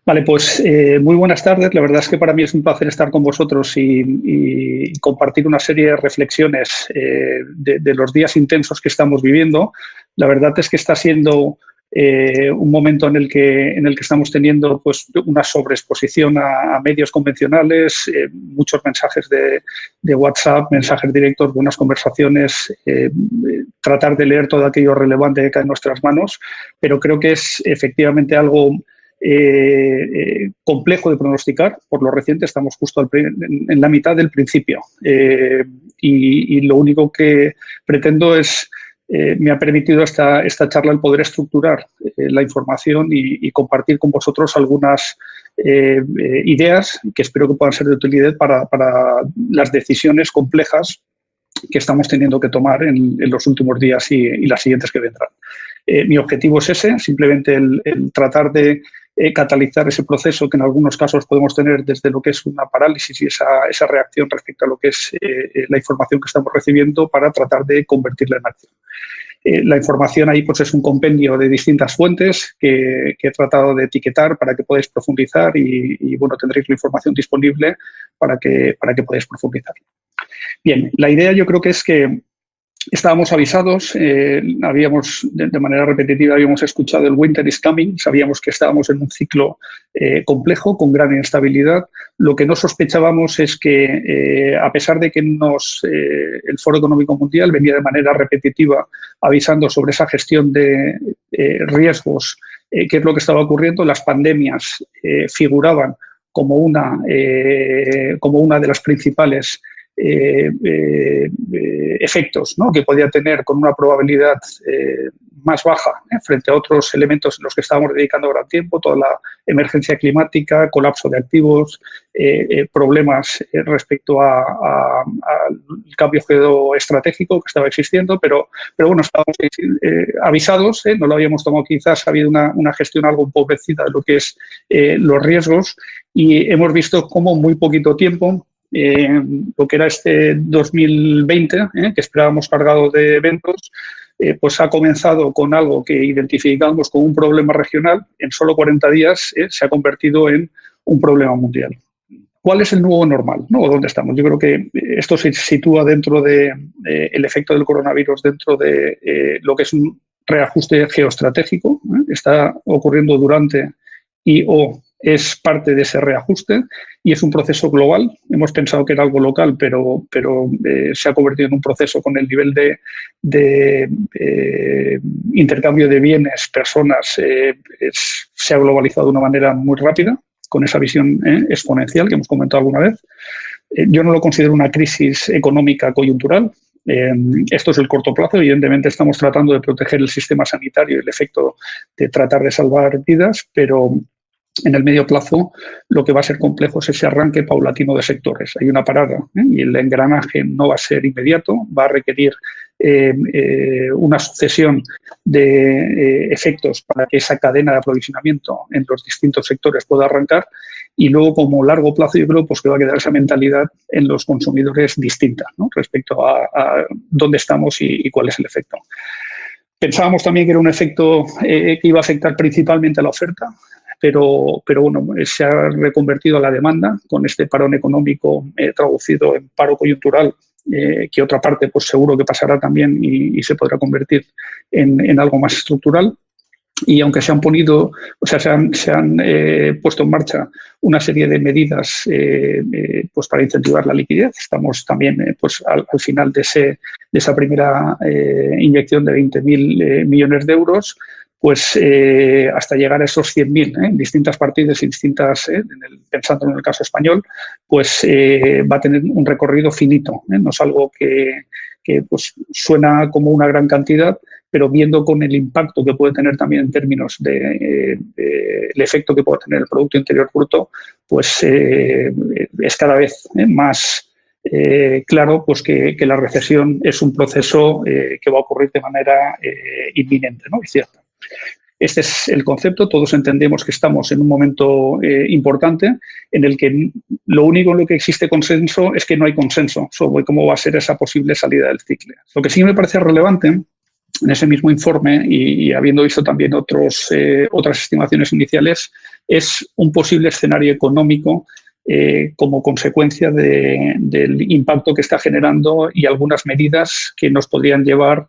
Vale, pues muy buenas tardes. La verdad es que para mí es un placer estar con vosotros y compartir una serie de reflexiones de los días intensos que estamos viviendo. La verdad es que está siendo un momento en el que estamos teniendo pues, una sobreexposición a medios convencionales, muchos mensajes de WhatsApp, mensajes directos, buenas conversaciones, tratar de leer todo aquello relevante que cae en nuestras manos, pero creo que es efectivamente algo complejo de pronosticar. Por lo reciente estamos justo en la mitad del principio y lo único que pretendo es, me ha permitido esta charla el poder estructurar la información y compartir con vosotros algunas ideas que espero que puedan ser de utilidad para las decisiones complejas que estamos teniendo que tomar en los últimos días y las siguientes que vendrán. Mi objetivo es ese, simplemente el tratar de catalizar ese proceso que en algunos casos podemos tener desde lo que es una parálisis y esa reacción respecto a lo que es la información que estamos recibiendo para tratar de convertirla en acción. La información ahí pues, es un compendio de distintas fuentes que he tratado de etiquetar para que podáis profundizar y bueno, tendréis la información disponible para que podáis profundizar. Bien, la idea yo creo que es que estábamos avisados, habíamos de manera repetitiva habíamos escuchado el winter is coming, sabíamos que estábamos en un ciclo complejo, con gran inestabilidad. Lo que no sospechábamos es que, a pesar de que el Foro Económico Mundial venía de manera repetitiva avisando sobre esa gestión de riesgos, qué es lo que estaba ocurriendo, las pandemias figuraban como una de las principales efectos, ¿no?, que podía tener con una probabilidad más baja frente a otros elementos en los que estábamos dedicando gran tiempo, toda la emergencia climática, colapso de activos, problemas respecto al cambio geoestratégico que estaba existiendo, pero bueno, estábamos avisados, no lo habíamos tomado quizás, ha habido una gestión algo empobrecida de lo que es los riesgos y hemos visto cómo muy poquito tiempo lo que era este 2020, que esperábamos cargado de eventos, pues ha comenzado con algo que identificamos como un problema regional, en solo 40 días se ha convertido en un problema mundial. ¿Cuál es el nuevo normal, ¿no? ¿Dónde estamos? Yo creo que esto se sitúa dentro del efecto del coronavirus, dentro de lo que es un reajuste geoestratégico. Está ocurriendo durante o es parte de ese reajuste y es un proceso global. Hemos pensado que era algo local, pero se ha convertido en un proceso con el nivel de intercambio de bienes, personas, se ha globalizado de una manera muy rápida, con esa visión exponencial que hemos comentado alguna vez. Yo no lo considero una crisis económica coyuntural. Esto es el corto plazo. Evidentemente estamos tratando de proteger el sistema sanitario y el efecto de tratar de salvar vidas, pero en el medio plazo lo que va a ser complejo es ese arranque paulatino de sectores. Hay una parada y el engranaje no va a ser inmediato, va a requerir una sucesión de efectos para que esa cadena de aprovisionamiento en los distintos sectores pueda arrancar y luego como largo plazo yo creo pues, que va a quedar esa mentalidad en los consumidores distinta, ¿no?, respecto a dónde estamos y cuál es el efecto. Pensábamos también que era un efecto que iba a afectar principalmente a la oferta, pero bueno, se ha reconvertido a la demanda con este parón económico traducido en paro coyuntural, que otra parte pues seguro que pasará también y se podrá convertir en algo más estructural. Y aunque se han puesto en marcha una serie de medidas pues para incentivar la liquidez, estamos también pues al final de esa primera inyección de 20.000 millones de euros, pues hasta llegar a esos 100.000 en distintas partidas y distintas, pensando en el caso español, pues va a tener un recorrido finito. No es algo que pues, suena como una gran cantidad, pero viendo con el impacto que puede tener también en términos del efecto que puede tener el Producto Interior Bruto, pues es cada vez más claro pues que la recesión es un proceso que va a ocurrir de manera inminente, ¿no?, y cierta. Este es el concepto. Todos entendemos que estamos en un momento importante en el que lo único en lo que existe consenso es que no hay consenso sobre cómo va a ser esa posible salida del ciclo. Lo que sí me parece relevante en ese mismo informe y habiendo visto también otras estimaciones iniciales, es un posible escenario económico como consecuencia del impacto que está generando y algunas medidas que nos podrían llevar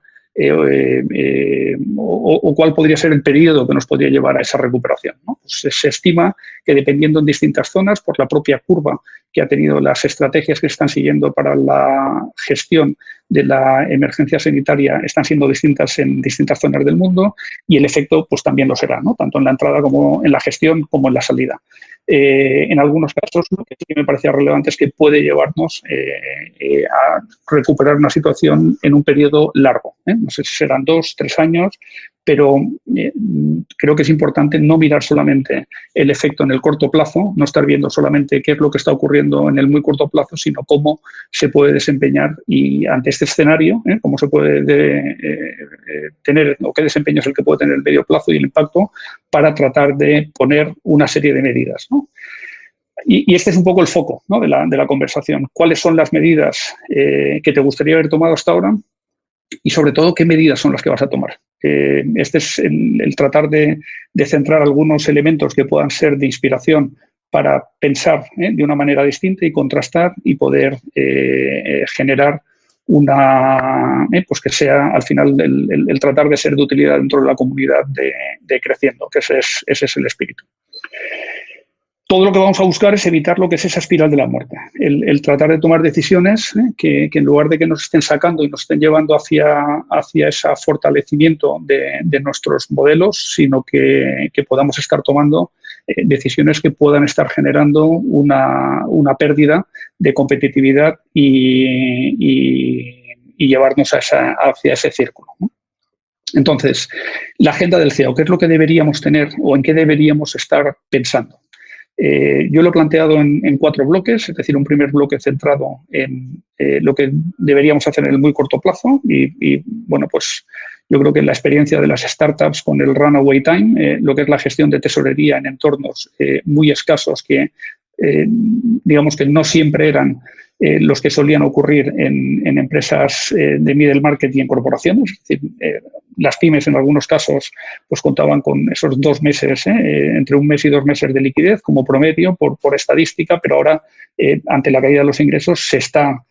o cuál podría ser el periodo que nos podría llevar a esa recuperación, ¿no? Pues se estima que dependiendo en distintas zonas, por la propia curva que ha tenido las estrategias que se están siguiendo para la gestión de la emergencia sanitaria, están siendo distintas en distintas zonas del mundo y el efecto pues también lo será, ¿no? Tanto en la entrada como en la gestión como en la salida. En algunos casos, lo que sí me parecía relevante es que puede llevarnos a recuperar una situación en un periodo largo. No sé si serán 2, 3 años, pero creo que es importante no mirar solamente el efecto en el corto plazo, no estar viendo solamente qué es lo que está ocurriendo en el muy corto plazo, sino cómo se puede desempeñar y ante este escenario, cómo se puede tener o qué desempeño es el que puede tener el medio plazo y el impacto para tratar de poner una serie de medidas, ¿no? Y este es un poco el foco, ¿no?, de la conversación. ¿Cuáles son las medidas que te gustaría haber tomado hasta ahora? Y sobre todo, ¿qué medidas son las que vas a tomar? Este es el tratar de centrar algunos elementos que puedan ser de inspiración para pensar de una manera distinta y contrastar y poder generar una, pues que sea al final el tratar de ser de utilidad dentro de la comunidad de Creciendo, que ese es el espíritu. Todo lo que vamos a buscar es evitar lo que es esa espiral de la muerte, el tratar de tomar decisiones que en lugar de que nos estén sacando y nos estén llevando hacia ese fortalecimiento de nuestros modelos, sino que podamos estar tomando decisiones que puedan estar generando una pérdida de competitividad y llevarnos hacia ese círculo, ¿no? Entonces, la agenda del CEO, ¿qué es lo que deberíamos tener o en qué deberíamos estar pensando? Yo lo he planteado en 4 bloques, es decir, un primer bloque centrado en lo que deberíamos hacer en el muy corto plazo y bueno, pues yo creo que la experiencia de las startups con el runaway time, lo que es la gestión de tesorería en entornos muy escasos que digamos que no siempre eran los que solían ocurrir en empresas de middle market y en corporaciones. Es decir, las pymes en algunos casos pues contaban con esos 2 meses, entre 1 mes y 2 meses de liquidez como promedio por estadística, pero ahora ante la caída de los ingresos se está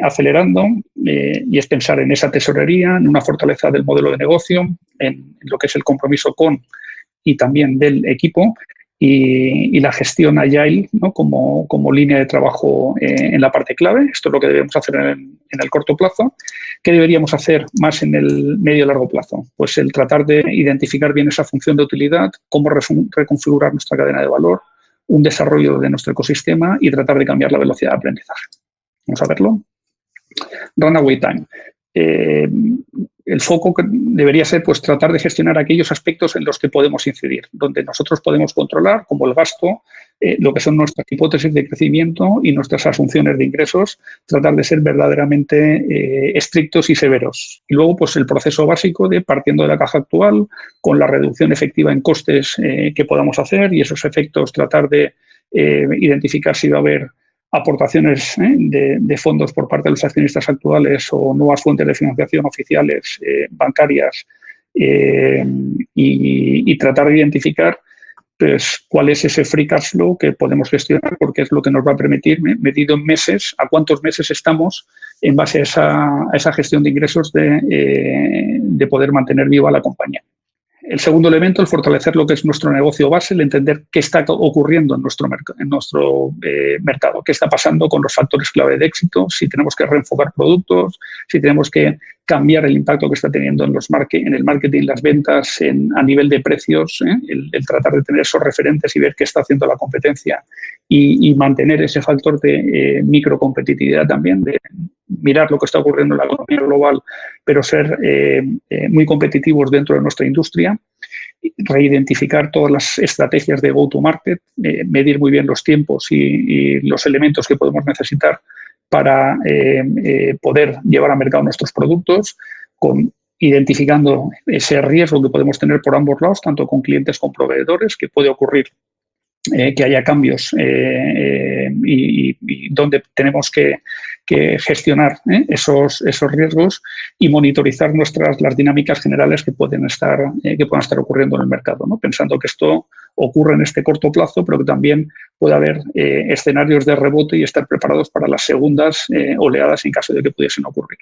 acelerando y es pensar en esa tesorería, en una fortaleza del modelo de negocio, en lo que es el compromiso con y también del equipo y la gestión agile, ¿no?, como línea de trabajo en la parte clave. Esto es lo que debemos hacer en el corto plazo. ¿Qué deberíamos hacer más en el medio y largo plazo? Pues el tratar de identificar bien esa función de utilidad, cómo reconfigurar nuestra cadena de valor, un desarrollo de nuestro ecosistema y tratar de cambiar la velocidad de aprendizaje. Vamos a verlo. Runaway time. El foco debería ser pues tratar de gestionar aquellos aspectos en los que podemos incidir, donde nosotros podemos controlar, como el gasto, lo que son nuestras hipótesis de crecimiento y nuestras asunciones de ingresos, tratar de ser verdaderamente estrictos y severos. Y luego, pues el proceso básico de partiendo de la caja actual, con la reducción efectiva en costes que podamos hacer y esos efectos tratar de identificar si va a haber aportaciones de fondos por parte de los accionistas actuales o nuevas fuentes de financiación oficiales, bancarias, y tratar de identificar pues, cuál es ese free cash flow que podemos gestionar, porque es lo que nos va a permitir, medido en meses, a cuántos meses estamos en base a esa gestión de ingresos de poder mantener viva la compañía. El segundo elemento, el fortalecer lo que es nuestro negocio base, el entender qué está ocurriendo en nuestro mercado, qué está pasando con los factores clave de éxito, si tenemos que reenfocar productos, si tenemos que cambiar el impacto que está teniendo en el marketing, las ventas, a nivel de precios, el tratar de tener esos referentes y ver qué está haciendo la competencia y mantener ese factor de microcompetitividad también, de mirar lo que está ocurriendo en la economía global, pero ser muy competitivos dentro de nuestra industria, reidentificar todas las estrategias de go-to-market, medir muy bien los tiempos y los elementos que podemos necesitar para poder llevar al mercado nuestros productos, identificando ese riesgo que podemos tener por ambos lados, tanto con clientes como proveedores, que puede ocurrir que haya cambios y dónde tenemos que gestionar esos riesgos y monitorizar las dinámicas generales que puedan estar ocurriendo en el mercado, ¿no? Pensando que esto ocurre en este corto plazo, pero que también puede haber escenarios de rebote y estar preparados para las segundas oleadas en caso de que pudiesen ocurrir.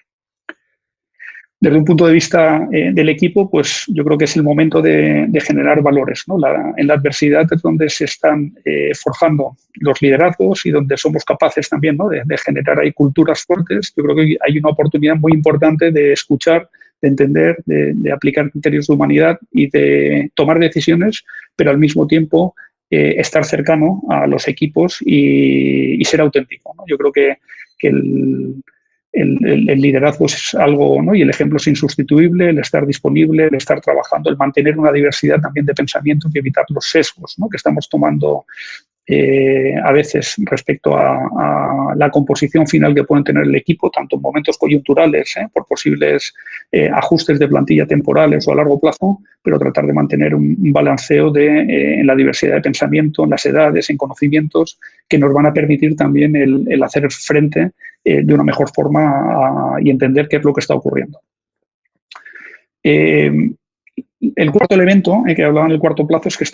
Desde un punto de vista del equipo, pues yo creo que es el momento de generar valores, ¿no? En la adversidad es donde se están forjando los liderazgos y donde somos capaces también, ¿no? de generar ahí culturas fuertes. Yo creo que hay una oportunidad muy importante de escuchar, de entender, de aplicar criterios de humanidad y de tomar decisiones, pero al mismo tiempo estar cercano a los equipos y ser auténtico, ¿no? Yo creo que el liderazgo es algo, ¿no? Y el ejemplo es insustituible, el estar disponible, el estar trabajando, el mantener una diversidad también de pensamiento y evitar los sesgos, ¿no? que estamos tomando a veces respecto a la composición final que pueden tener el equipo, tanto en momentos coyunturales, por posibles ajustes de plantilla temporales o a largo plazo, pero tratar de mantener un balanceo en la diversidad de pensamiento, en las edades, en conocimientos, que nos van a permitir también el hacer frente de una mejor forma y entender qué es lo que está ocurriendo. El cuarto elemento que hablaba en el cuarto plazo es que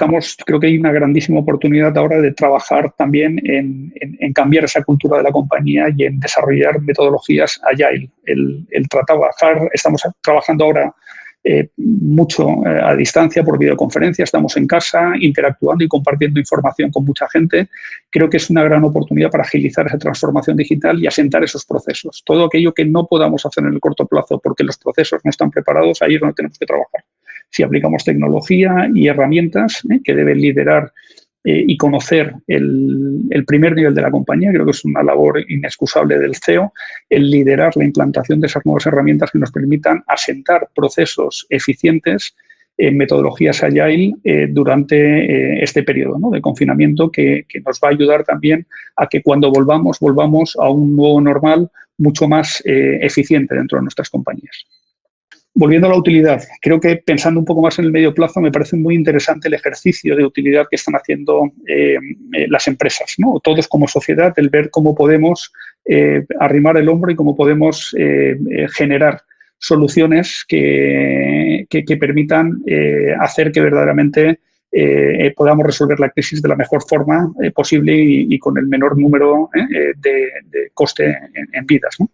creo que hay una grandísima oportunidad ahora de trabajar también en cambiar esa cultura de la compañía y en desarrollar metodologías agile. Estamos trabajando ahora mucho a distancia por videoconferencia, estamos en casa interactuando y compartiendo información con mucha gente. Creo que es una gran oportunidad para agilizar esa transformación digital y asentar esos procesos. Todo aquello que no podamos hacer en el corto plazo porque los procesos no están preparados, ahí es donde tenemos que trabajar. Si aplicamos tecnología y herramientas que deben liderar y conocer el primer nivel de la compañía, creo que es una labor inexcusable del CEO, el liderar la implantación de esas nuevas herramientas que nos permitan asentar procesos eficientes en metodologías agile durante este periodo, ¿no? de confinamiento que nos va a ayudar también a que cuando volvamos a un nuevo normal mucho más eficiente dentro de nuestras compañías. Volviendo a la utilidad, creo que pensando un poco más en el medio plazo, me parece muy interesante el ejercicio de utilidad que están haciendo las empresas, ¿no? Todos como sociedad, el ver cómo podemos arrimar el hombro y cómo podemos generar soluciones que permitan hacer que verdaderamente podamos resolver la crisis de la mejor forma posible y con el menor número de coste en vidas, ¿no?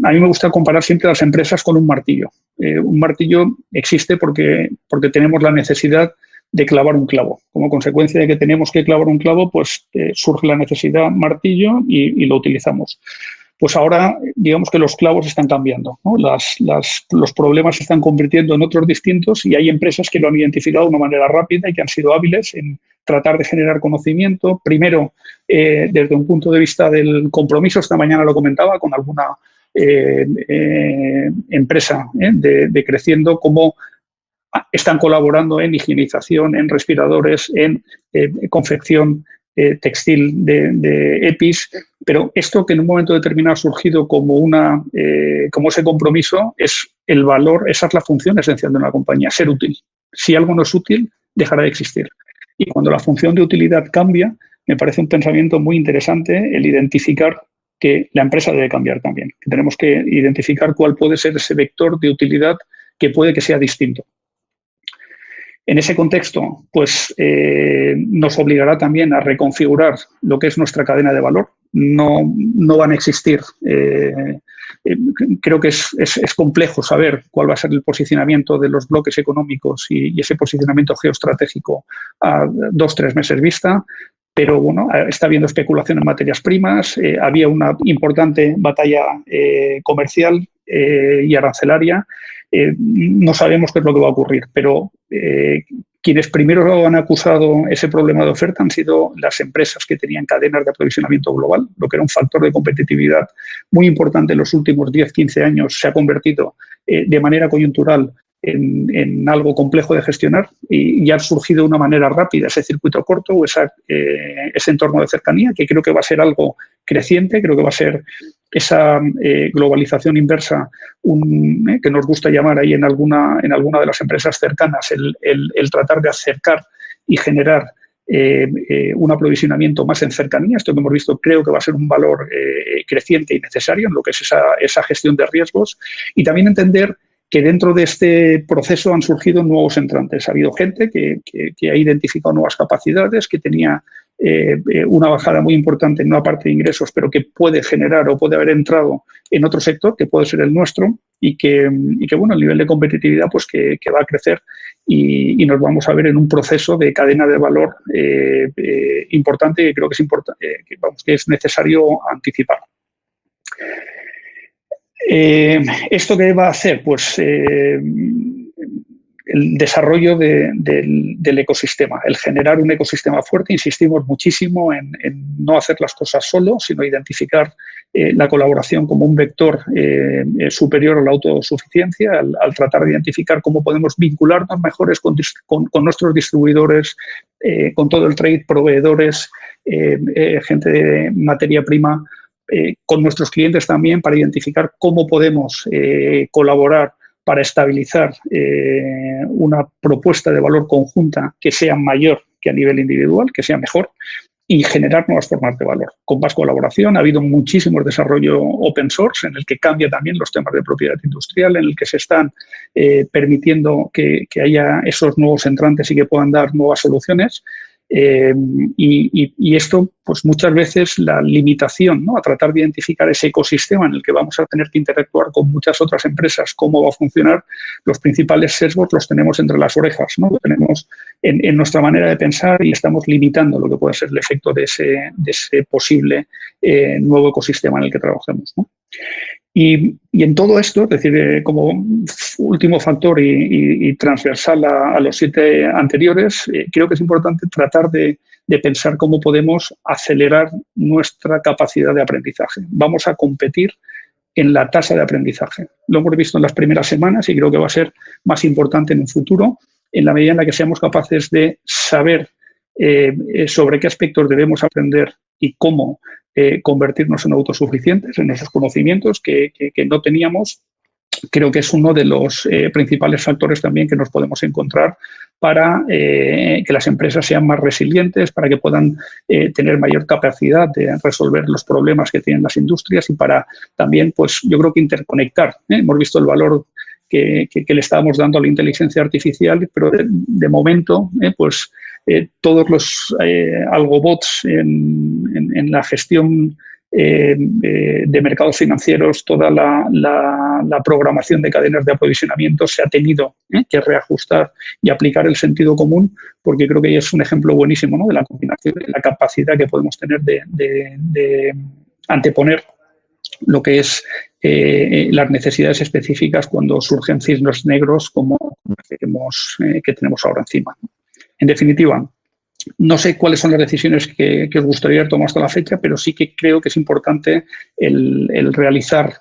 A mí me gusta comparar siempre las empresas con un martillo. Un martillo existe porque tenemos la necesidad de clavar un clavo. Como consecuencia de que tenemos que clavar un clavo, pues surge la necesidad martillo y lo utilizamos. Pues ahora, digamos que los clavos están cambiando, ¿no? Los problemas se están convirtiendo en otros distintos y hay empresas que lo han identificado de una manera rápida y que han sido hábiles en tratar de generar conocimiento. Primero, desde un punto de vista del compromiso, esta mañana lo comentaba con alguna empresa de Creciendo, cómo están colaborando en higienización, en respiradores, en confección textil de EPIs, pero esto que en un momento determinado ha surgido como ese compromiso es el valor, esa es la función esencial de una compañía, ser útil. Si algo no es útil, dejará de existir. Y cuando la función de utilidad cambia, me parece un pensamiento muy interesante el identificar que la empresa debe cambiar también, que tenemos que identificar cuál puede ser ese vector de utilidad que puede que sea distinto. En ese contexto, pues nos obligará también a reconfigurar lo que es nuestra cadena de valor. No van a existir. Creo que es complejo saber cuál va a ser el posicionamiento de los bloques económicos y ese posicionamiento geoestratégico a 2-3 meses vista. Pero bueno, está habiendo especulación en materias primas, había una importante batalla comercial y arancelaria. No sabemos qué es lo que va a ocurrir, pero quienes primero han acusado ese problema de oferta han sido las empresas que tenían cadenas de aprovisionamiento global, lo que era un factor de competitividad muy importante en los últimos 10-15 años, se ha convertido de manera coyuntural en algo complejo de gestionar y ha surgido de una manera rápida ese circuito corto o ese entorno de cercanía, que creo que va a ser algo creciente, creo que va a ser esa globalización inversa, que nos gusta llamar ahí en alguna de las empresas cercanas, el tratar de acercar y generar un aprovisionamiento más en cercanía. Esto que hemos visto creo que va a ser un valor creciente y necesario en lo que es esa gestión de riesgos. Y también entender que dentro de este proceso han surgido nuevos entrantes. Ha habido gente que ha identificado nuevas capacidades, que tenía una bajada muy importante en una parte de ingresos, pero que puede generar o puede haber entrado en otro sector, que puede ser el nuestro, y que bueno, el nivel de competitividad pues que va a crecer y nos vamos a ver en un proceso de cadena de valor importante, que creo que es importante, que es necesario anticipar. ¿Esto qué va a hacer? Pues el desarrollo del ecosistema, el generar un ecosistema fuerte. Insistimos muchísimo en no hacer las cosas solo, sino identificar la colaboración como un vector superior a la autosuficiencia, al tratar de identificar cómo podemos vincularnos mejores con nuestros distribuidores, con todo el trade, proveedores, gente de materia prima, con nuestros clientes también, para identificar cómo podemos colaborar para estabilizar una propuesta de valor conjunta que sea mayor que a nivel individual, que sea mejor, y generar nuevas formas de valor. Con más colaboración ha habido muchísimo desarrollo open source, en el que cambia también los temas de propiedad industrial, en el que se están permitiendo que haya esos nuevos entrantes y que puedan dar nuevas soluciones. Y esto, pues muchas veces la limitación, ¿no?, a tratar de identificar ese ecosistema en el que vamos a tener que interactuar con muchas otras empresas, cómo va a funcionar, los principales sesgos los tenemos entre las orejas, ¿no? Lo tenemos en nuestra manera de pensar y estamos limitando lo que puede ser el efecto de ese posible nuevo ecosistema en el que trabajemos, ¿no? Y en todo esto, es decir, como último factor y transversal a los 7 anteriores, creo que es importante tratar de pensar cómo podemos acelerar nuestra capacidad de aprendizaje. Vamos a competir en la tasa de aprendizaje. Lo hemos visto en las primeras semanas y creo que va a ser más importante en un futuro, en la medida en la que seamos capaces de saber sobre qué aspectos debemos aprender y cómo convertirnos en autosuficientes, en esos conocimientos que no teníamos. Creo que es uno de los principales factores también que nos podemos encontrar para que las empresas sean más resilientes, para que puedan tener mayor capacidad de resolver los problemas que tienen las industrias y para también, pues yo creo que interconectar. Hemos visto el valor que le estábamos dando a la inteligencia artificial, pero de momento, pues todos los algobots en la gestión de mercados financieros, toda la programación de cadenas de aprovisionamiento se ha tenido que reajustar y aplicar el sentido común, porque creo que es un ejemplo buenísimo, ¿no?, de la combinación, de la capacidad que podemos tener de anteponer lo que es las necesidades específicas cuando surgen cisnes negros como que tenemos ahora encima. En definitiva, no sé cuáles son las decisiones que os gustaría haber tomado hasta la fecha, pero sí que creo que es importante el realizar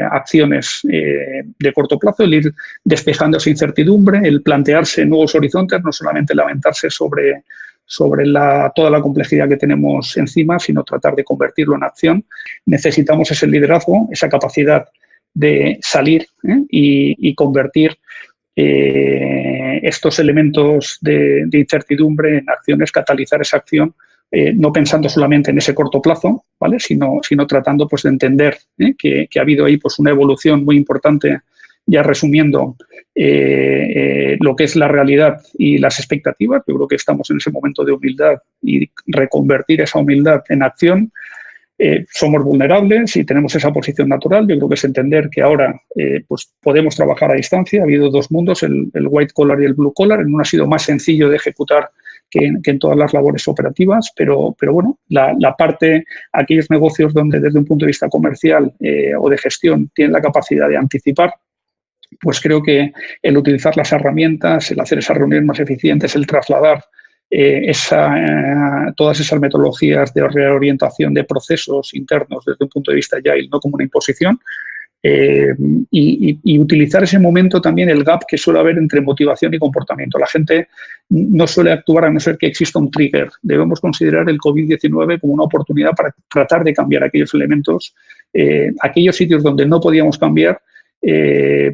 acciones de corto plazo, el ir despejando esa incertidumbre, el plantearse nuevos horizontes, no solamente lamentarse sobre toda la complejidad que tenemos encima, sino tratar de convertirlo en acción. Necesitamos ese liderazgo, esa capacidad de salir y convertir estos elementos de incertidumbre en acciones, catalizar esa acción, no pensando solamente en ese corto plazo, ¿vale?, sino tratando pues de entender que ha habido ahí pues una evolución muy importante, ya resumiendo lo que es la realidad y las expectativas. Yo creo que estamos en ese momento de humildad y reconvertir esa humildad en acción. Somos vulnerables y tenemos esa posición natural. Yo creo que es entender que ahora pues podemos trabajar a distancia. Ha habido 2 mundos, el white collar y el blue collar. En uno ha sido más sencillo de ejecutar que en todas las labores operativas, pero bueno, la parte, aquellos negocios donde desde un punto de vista comercial o de gestión tienen la capacidad de anticipar, pues creo que el utilizar las herramientas, el hacer esas reuniones más eficientes, el trasladar todas esas metodologías de reorientación de procesos internos desde un punto de vista agile, no como una imposición, y utilizar ese momento también, el gap que suele haber entre motivación y comportamiento. La gente no suele actuar a no ser que exista un trigger. Debemos considerar el COVID-19 como una oportunidad para tratar de cambiar aquellos elementos, aquellos sitios donde no podíamos cambiar,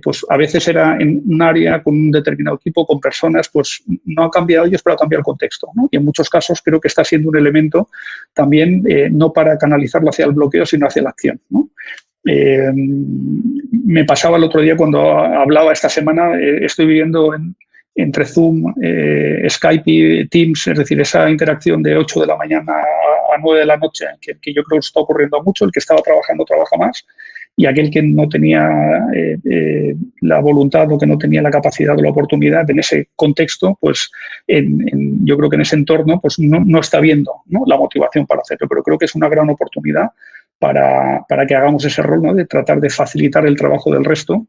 pues a veces era en un área con un determinado equipo, con personas, pues no han cambiado ellos, pero ha cambiado el contexto, ¿no? Y en muchos casos creo que está siendo un elemento también no para canalizarlo hacia el bloqueo, sino hacia la acción, ¿no? Me pasaba el otro día cuando hablaba esta semana, estoy viviendo entre Zoom, Skype y Teams, es decir, esa interacción de 8 de la mañana a 9 de la noche, que yo creo que está ocurriendo mucho, el que estaba trabajando trabaja más, y aquel que no tenía la voluntad o que no tenía la capacidad o la oportunidad en ese contexto, pues yo creo que en ese entorno pues no está viendo, ¿no?, la motivación para hacerlo, pero creo que es una gran oportunidad para que hagamos ese rol, ¿no?, de tratar de facilitar el trabajo del resto.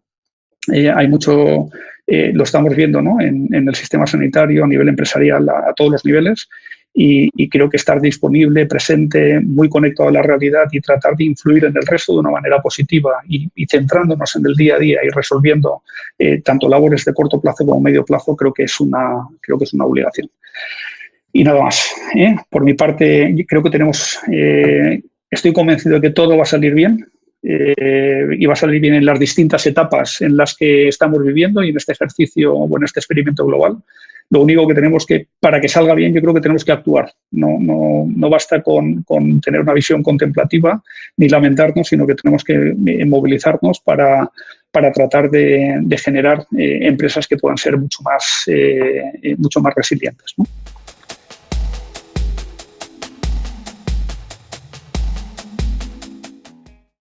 Hay mucho, lo estamos viendo, ¿no?, en el sistema sanitario, a nivel empresarial, a todos los niveles, y creo que estar disponible, presente, muy conectado a la realidad y tratar de influir en el resto de una manera positiva y centrándonos en el día a día y resolviendo tanto labores de corto plazo como medio plazo, creo que es una obligación. Y nada más. Por mi parte, creo que tenemos... estoy convencido de que todo va a salir bien y va a salir bien en las distintas etapas en las que estamos viviendo y en este ejercicio o en este experimento global. Lo único que tenemos que, para que salga bien, yo creo que tenemos que actuar. No basta con tener una visión contemplativa ni lamentarnos, sino que tenemos que movilizarnos para tratar de generar empresas que puedan ser mucho más resilientes, ¿no?